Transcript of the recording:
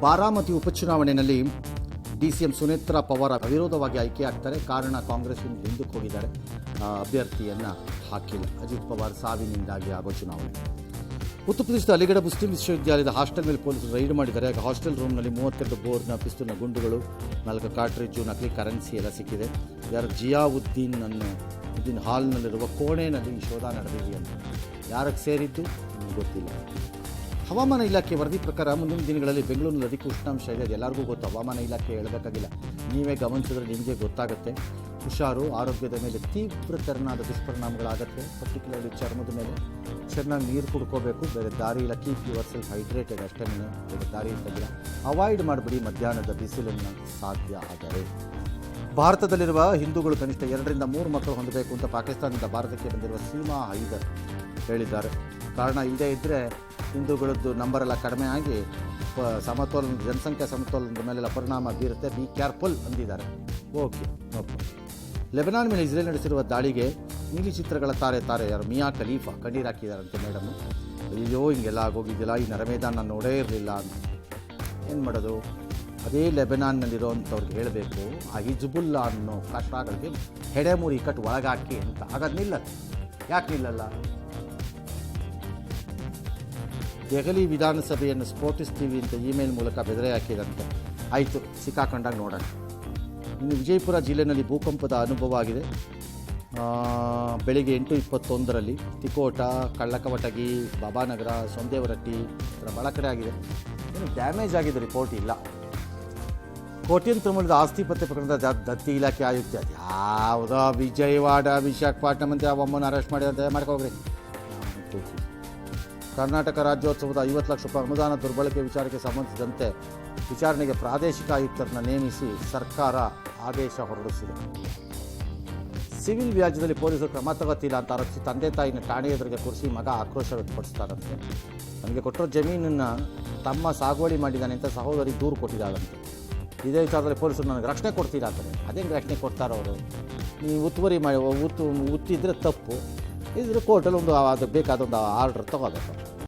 ಬಾರಾಮತಿ ಉಪಚುನಾವಣೆಯಲ್ಲಿ ಡಿ.ಸಿ.ಎಂ. ಸುನೇತ್ರಾ ಪವಾರ್ ಅವಿರೋಧವಾಗಿ ಆಯ್ಕೆಯಾಗ್ತಾರೆ. ಕಾರಣ ಕಾಂಗ್ರೆಸ್ಸಿಂದ ಹಿಂದಕ್ಕೆ ಹೋಗಿದ್ದಾರೆ, ಅಭ್ಯರ್ಥಿಯನ್ನು ಹಾಕಿಲ್ಲ. ಅಜಿತ್ ಪವಾರ್ ಸಾವಿನಿಂದಾಗಿ ಆಗೋ ಚುನಾವಣೆ. ಉತ್ತರ ಪ್ರದೇಶದ ಅಲಿಗಢ ಮುಸ್ಲಿಂ ವಿಶ್ವವಿದ್ಯಾಲಯದ ಹಾಸ್ಟೆಲ್ ಮೇಲೆ ಪೊಲೀಸರು ರೈಡ್ ಮಾಡಿದ್ದಾರೆ. ಹಾಸ್ಟೆಲ್ ರೂಮ್ನಲ್ಲಿ 32 ಬೋರ್ನ ಪಿಸ್ತೂಲ್ನ ಗುಂಡುಗಳು, 4 ಕಾರ್ಟ್ರಿಡ್ಜು, ನಕಲಿ ಕರೆನ್ಸಿ ಎಲ್ಲ ಸಿಕ್ಕಿದೆ. ಯಾರು ಜಿಯಾವುದ್ದೀನ್ ಹಾಲ್ನಲ್ಲಿರುವ ಕೋಣೆಯಲ್ಲಿ ಈ ಶೋಧ ನಡೆದಿದೆ ಅಂತ. ಯಾರಿಗೆ ಸೇರಿದ್ದು ಗೊತ್ತಿಲ್ಲ. ಹವಾಮಾನ ಇಲಾಖೆ ವರದಿ ಪ್ರಕಾರ ಮುಂದಿನ ದಿನಗಳಲ್ಲಿ ಬೆಂಗಳೂರಿನಲ್ಲಿ ಅಧಿಕ ಉಷ್ಣಾಂಶ ಇದೆ. ಅದು ಎಲ್ಲರಿಗೂ ಗೊತ್ತು. ಹವಾಮಾನ ಇಲಾಖೆ ಹೇಳಬೇಕಾಗಿಲ್ಲ, ನೀವೇ ಗಮನಿಸಿದ್ರೆ ನಿಮಗೆ ಗೊತ್ತಾಗುತ್ತೆ. ಹುಷಾರು. ಆರೋಗ್ಯದ ಮೇಲೆ ತೀವ್ರ ತೆರನಾದ ದುಷ್ಪರಿಣಾಮಗಳಾಗುತ್ತೆ. ಪರ್ಟಿಕ್ಯುಲರ್ಲಿ ಚರ್ಮದ ಮೇಲೆ. ಚೆನ್ನಾಗಿ ನೀರು ಕುಡ್ಕೋಬೇಕು. ಬೇರೆ ದಾರಿ ಇಲ್ಲ. ಕೀಪ್ ಯುವರ್ ಸೆಲ್ಫ್ ಹೈಡ್ರೇಟೆಡ್ ಅಷ್ಟೇ. ಬೇರೆ ದಾರಿ ಇರ್ತದಿಲ್ಲ. ಅವಾಯ್ಡ್ ಮಾಡಿಬಿಡಿ ಮಧ್ಯಾಹ್ನದ ಬಿಸಿಲನ್ನು ಸಾಧ್ಯ ಆದರೆ. ಭಾರತದಲ್ಲಿರುವ ಹಿಂದೂಗಳು ಕನಿಷ್ಠ 2ರಿಂದ 3 ಮಕ್ಕಳು ಹೊಂದಬೇಕು ಅಂತ ಪಾಕಿಸ್ತಾನದಿಂದ ಭಾರತಕ್ಕೆ ಬಂದಿರುವ ಸೀಮಾ ಹೈದರ್ ಹೇಳಿದ್ದಾರೆ. ಕಾರಣ ಇಲ್ಲದೇ ಇದ್ದರೆ ಹಿಂದೂಗಳದ್ದು ನಂಬರೆಲ್ಲ ಕಡಿಮೆ ಆಗಿ ಜನಸಂಖ್ಯಾ ಸಮತೋಲನದ ಮೇಲೆಲ್ಲ ಪರಿಣಾಮ ಬೀರುತ್ತೆ. ಬಿ ಕೇರ್ಫುಲ್ ಅಂದಿದ್ದಾರೆ. Okay, okay. ಲೆಬನಾನ್ ಮೇಲೆ ಇಸ್ರೇಲ್ ನಡೆಸಿರುವ ದಾಳಿಗೆ ನೀಲಿ ಚಿತ್ರಗಳ ತಾರೆ ಯಾರು ಮಿಯಾ ಖಲೀಫಾ ಕಣ್ಣೀರು ಹಾಕಿದಾರಂತೆ. ಮೇಡಮು, ಅಯ್ಯೋ ಹಿಂಗೆಲ್ಲ ಆಗೋಗಿದ್ದಿಲ್ಲ, ಈ ನರಮೇಧ ನಾನು ನೋಡೇ ಇರಲಿಲ್ಲ ಅಂತ. ಏನು ಮಾಡೋದು? ಅದೇ ಲೆಬನಾನ್ನಲ್ಲಿರೋವಂಥವ್ರಿಗೆ ಹೇಳಬೇಕು, ಆ ಹಿಜ್ಬುಲ್ಲಾ ಅನ್ನೋ ಕಷ್ಟಗಳಿಗೆ ಹೆಡೆಮೂರಿ ಕಟ್ಟು ಒಳಗಾಕಿ ಅಂತ. ಹಾಗಾದ್ರೆ ನಿಲ್ಲಲ್ಲ. ಯಾಕೆ ನಿಲ್ಲಲ್ಲ? ದೆಹಲಿ ವಿಧಾನಸಭೆಯನ್ನು ಸ್ಫೋಟಿಸ್ತೀವಿ ಅಂತ ಇಮೇಲ್ ಮೂಲಕ ಬೆದರಿ ಹಾಕಿದಂತೆ. ಆಯಿತು, ಸಿಕ್ಕಾಕೊಂಡಾಗ ನೋಡೋಣ. ಇನ್ನು ವಿಜಯಪುರ ಜಿಲ್ಲೆಯಲ್ಲಿ ಭೂಕಂಪದ ಅನುಭವ ಆಗಿದೆ. ಬೆಳಿಗ್ಗೆ 8:21 ತಿಕೋಟ, ಕಳ್ಳಕವಟಗಿ, ಬಾಬಾನಗರ, ಸೊಂದೇವರಟ್ಟಿ ಭಾಳ ಕಡೆ ಆಗಿದೆ. ಏನು ಡ್ಯಾಮೇಜ್ ಆಗಿದೆ ರಿಪೋರ್ಟ್ ಇಲ್ಲ. ಕೋಟ್ಯಂತರ ಮೂಲದ ಆಸ್ತಿ ಪತ್ತೆ ಪ್ರಕರಣದ ದತ್ತಿ ಇಲಾಖೆ ಆಯುಕ್ತ ಅದು ಯಾವುದೋ ವಿಜಯವಾಡ, ವಿಶಾಖಪಟ್ಟಣಂ ಅಂತ ಒಮ್ಮನ ಅರೆಸ್ಟ್ ಮಾಡಿದಂತೆ ಮಾಡ್ಕೋಗ್ರಿ. ಕರ್ನಾಟಕ ರಾಜ್ಯೋತ್ಸವದ 50 ಲಕ್ಷ ರೂಪಾಯಿ ಅನುದಾನ ದುರ್ಬಳಕೆ ವಿಚಾರಕ್ಕೆ ಸಂಬಂಧಿಸಿದಂತೆ ವಿಚಾರಣೆಗೆ ಪ್ರಾದೇಶಿಕ ಆಯುಕ್ತರನ್ನು ನೇಮಿಸಿ ಸರ್ಕಾರ ಆದೇಶ ಹೊರಡಿಸಿದೆ. ಸಿವಿಲ್ ವ್ಯಾಜ್ಯದಲ್ಲಿ ಪೊಲೀಸರು ಕ್ರಮ ತಗೋತಿಲ್ಲ ಅಂತ ಆರೋಪಿಸಿ ತಂದೆ ತಾಯಿನ ಠಾಣೆ ಎದುರಿಗೆ ಕೂರಿಸಿ ಮಗ ಆಕ್ರೋಶ ವ್ಯಕ್ತಪಡಿಸ್ತಾರಂತೆ. ನನಗೆ ಕೊಟ್ಟಿರೋ ಜಮೀನನ್ನು ತಮ್ಮ ಸಾಗುವಳಿ ಮಾಡಿದ್ದಾನೆ ಅಂತ ಸಹೋದರಿ ದೂರು ಕೊಟ್ಟಿದ್ದಾಳಂತೆ. ಇದೇ ವಿಚಾರದಲ್ಲಿ ಪೊಲೀಸರು ನನಗೆ ರಕ್ಷಣೆ ಕೊಡ್ತೀರಾ ಅಂತಾರೆ. ಅದೇನು ರಕ್ಷಣೆ ಕೊಡ್ತಾರೋ ಅವರು? ನೀವು ಉತ್ತುವರಿ ಮಾಡಿ ಉತ್ತಿದ್ರೆ ತಪ್ಪು, ಇದ್ರೆ ಕೋರ್ಟಲ್ಲಿ ಅದು ಬೇಕಾದ ಒಂದು ಆರ್ಡರ್ ತಗೋಬೇಕು.